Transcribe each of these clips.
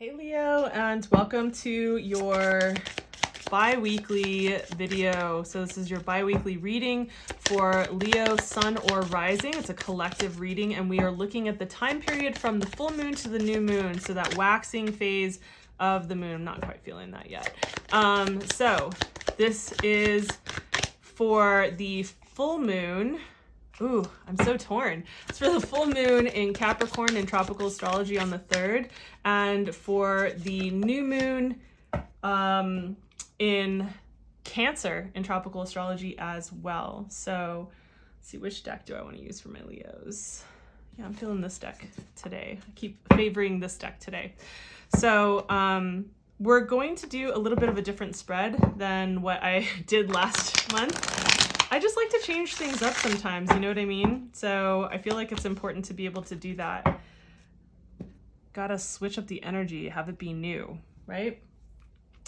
Hey Leo, and welcome to your bi-weekly video. So this is your bi-weekly reading for Leo, Sun, or Rising. It's a collective reading, and we are looking at the time period from the full moon to the new moon, so that waxing phase of the moon. I'm not quite feeling that yet. So this is for the full moon. Ooh, I'm so torn. It's for the full moon in Capricorn in tropical astrology on the 3rd, and for the new moon in Cancer in tropical astrology as well. So let's see, which deck do I want to use for my Leos? Yeah, I'm feeling this deck today. I keep favoring this deck today. So we're going to do a little bit of a different spread than what I did last month. I just like to change things up sometimes, you know what I mean? So I feel like it's important to be able to do that. Gotta switch up the energy, have it be new, right?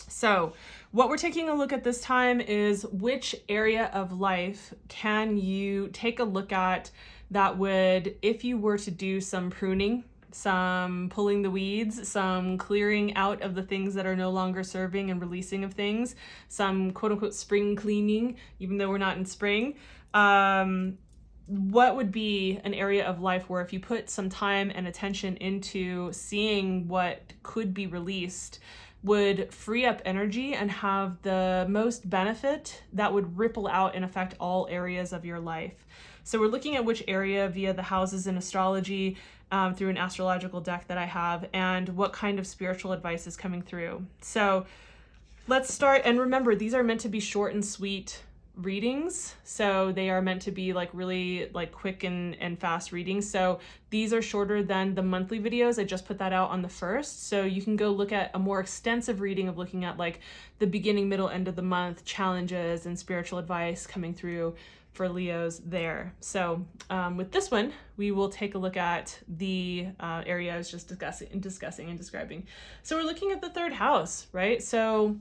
So what we're taking a look at this time is which area of life can you take a look at that would, if you were to do some pruning, some pulling the weeds, some clearing out of the things that are no longer serving and releasing of things, some quote unquote spring cleaning, even though we're not in spring. What would be an area of life where if you put some time and attention into seeing what could be released, would free up energy and have the most benefit that would ripple out and affect all areas of your life? So we're looking at which area via the houses in astrology, through an astrological deck that I have, and what kind of spiritual advice is coming through. So let's start. And remember, these are meant to be short and sweet readings. So they are meant to be like really like quick and fast readings. So these are shorter than the monthly videos. I just put that out on the 1st. So you can go look at a more extensive reading of looking at like the beginning, middle, end of the month challenges and spiritual advice coming through for Leos there. So with this one, we will take a look at the area I was just discussing and describing. So we're looking at the 3rd house, right? So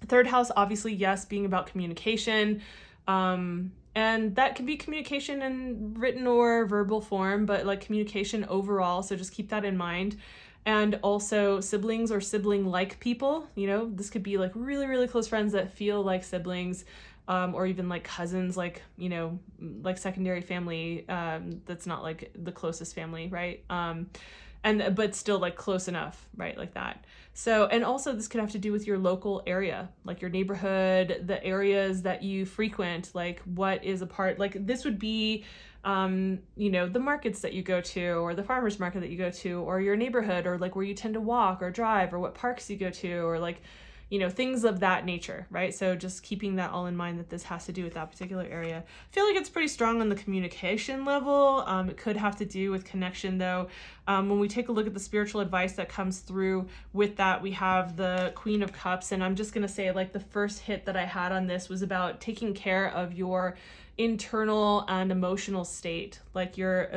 3rd house, obviously, yes, being about communication. And that can be communication in written or verbal form, but like communication overall. So just keep that in mind. And also siblings or sibling-like people, you know, this could be like really, really close friends that feel like siblings, or even like cousins, like, you know, like secondary family, that's not like the closest family, right? But still like close enough, right? Like that. So, and also this could have to do with your local area, like your neighborhood, the areas that you frequent, like what is a part, like this would be, you know, the markets that you go to, or the farmer's market that you go to, or your neighborhood, or like where you tend to walk or drive, or what parks you go to, or like, you know, things of that nature, right? So just keeping that all in mind that this has to do with that particular area. I feel like it's pretty strong on the communication level. It could have to do with connection though. When we take a look at the spiritual advice that comes through with that, we have the Queen of Cups. And I'm just going to say like the first hit that I had on this was about taking care of your internal and emotional state, like your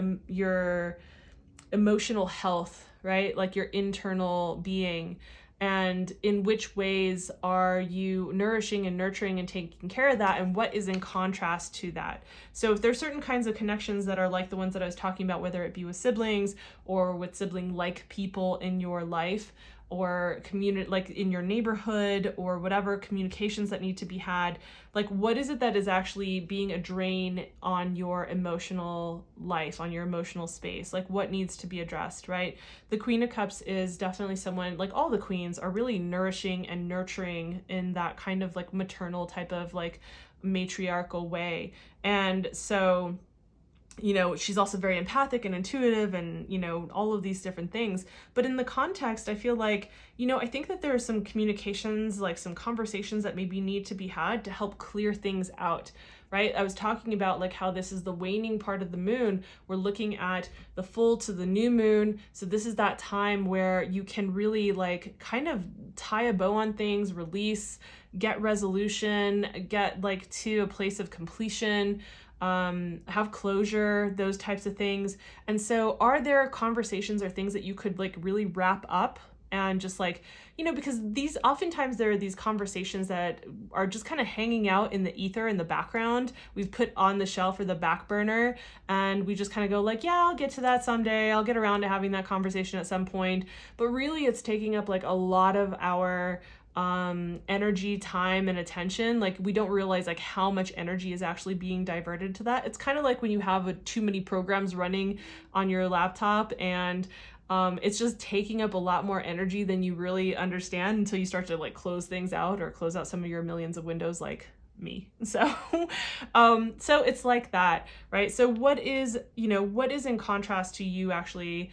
emotional health, right? Like your internal being. And in which ways are you nourishing and nurturing and taking care of that, and what is in contrast to that? So if there's certain kinds of connections that are like the ones that I was talking about, whether it be with siblings or with sibling-like people in your life, or community, like in your neighborhood, or whatever communications that need to be had, like what is it that is actually being a drain on your emotional life, on your emotional space? Like what needs to be addressed, right? The Queen of Cups is definitely someone, like all the queens are really nourishing and nurturing in that kind of like maternal type of like matriarchal way. And so, you know, she's also very empathic and intuitive and, you know, all of these different things. But in the context, I feel like, you know, I think that there are some communications, like some conversations that maybe need to be had to help clear things out, right? I was talking about like how this is the waning part of the moon. We're looking at the full to the new moon. So this is that time where you can really like kind of tie a bow on things, release, get resolution, get like to a place of completion, have closure, those types of things. And so are there conversations or things that you could like really wrap up and just like, you know, because these oftentimes there are these conversations that are just kind of hanging out in the ether in the background. We've put on the shelf or the back burner, and we just kind of go like, yeah, I'll get to that someday. I'll get around to having that conversation at some point. But really it's taking up like a lot of our energy, time, and attention. Like we don't realize like how much energy is actually being diverted to that. It's kind of like when you have too many programs running on your laptop, and it's just taking up a lot more energy than you really understand until you start to like close things out or close out some of your millions of windows like me. So so it's like that, right? So what is, you know, what is in contrast to you actually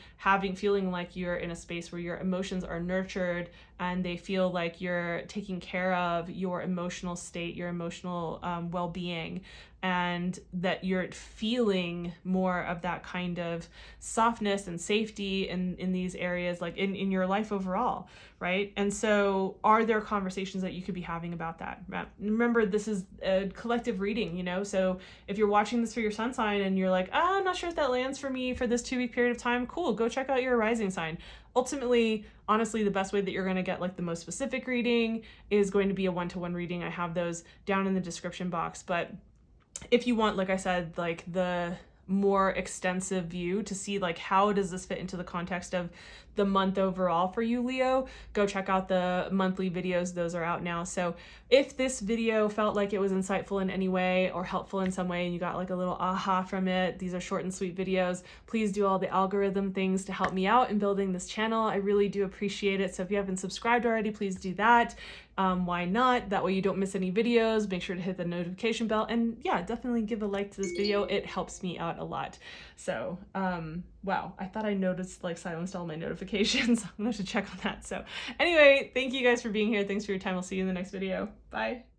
feeling like you're in a space where your emotions are nurtured and they feel like you're taking care of your emotional state, your emotional well-being, and that you're feeling more of that kind of softness and safety in these areas, like in your life overall, right? And so are there conversations that you could be having about that? Remember, this is a collective reading, you know? So if you're watching this for your sun sign and you're like, oh, I'm not sure if that lands for me for this 2-week period of time, cool, go check out your rising sign. Ultimately, honestly, the best way that you're going to get like the most specific reading is going to be a 1-to-1 reading. I have those down in the description box. But if you want, like I said, like the more extensive view to see like how does this fit into the context of the month overall for you, Leo, go check out the monthly videos. Those are out now. So if this video felt like it was insightful in any way or helpful in some way and you got like a little aha from it, these are short and sweet videos, please do all the algorithm things to help me out in building this channel. I really do appreciate it. So if you haven't subscribed already, please do that. Why not? That way you don't miss any videos. Make sure to hit the notification bell, and yeah, definitely give a like to this video. It helps me out a lot. So wow, I thought I noticed like silenced all my notifications. I'm gonna have to check on that. So anyway, thank you guys for being here. Thanks for your time. I'll see you in the next video. Bye.